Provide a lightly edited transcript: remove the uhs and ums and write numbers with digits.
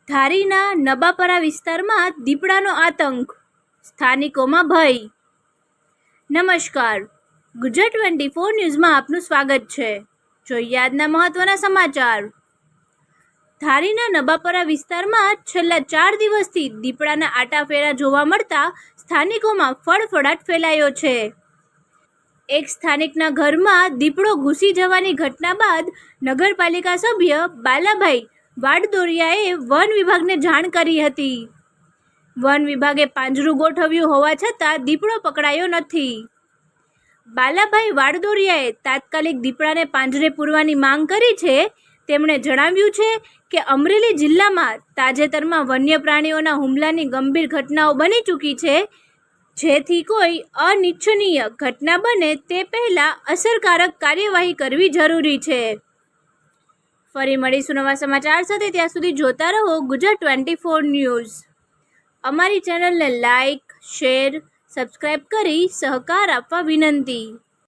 ધારીના નબાપરા વિસ્તારમાં દીપડાનો આતંક, સ્થાનિકોમાં ભય. નમસ્કાર, ગુજરાત 24 ન્યૂઝમાં આપનું સ્વાગત છે. જોઈએ આજના મહત્વના સમાચાર. ધારીના નબાપરા વિસ્તારમાં છેલ્લા 4 દિવસથી દીપડાના આટાફેરા જોવા મળતા સ્થાનિકોમાં ફળફળાટ ફેલાયો છે. એક સ્થાનિકના ઘરમાં દીપડો ઘૂસી જવાની ઘટના બાદ નગરપાલિકા સભ્ય બાલાભાઈ વાડદોરિયાએ વન વિભાગને જાણ કરી હતી. વન વિભાગે પાંજરું ગોઠવ્યું હોવા છતાં દીપડો પકડાયો નથી. બાલાભાઈ વાડદોરિયાએ તાત્કાલિક દીપડાને પાંજરે પૂરવાની માંગ કરી છે. તેમણે જણાવ્યું છે કે અમરેલી જિલ્લામાં તાજેતરમાં વન્ય પ્રાણીઓના હુમલાની ગંભીર ઘટનાઓ બની ચૂકી છે, જેથી કોઈ અનિચ્છનીય ઘટના બને તે પહેલાં અસરકારક કાર્યવાહી કરવી જરૂરી છે. ફરી મળીશું નવા સમાચાર સાથે. ત્યાં સુધી જોતા રહો ગુજરાત 24 ન્યૂઝ. અમારી ચેનલને લાઇક, શેર, સબસ્ક્રાઇબ કરી સહકાર આપવા વિનંતી.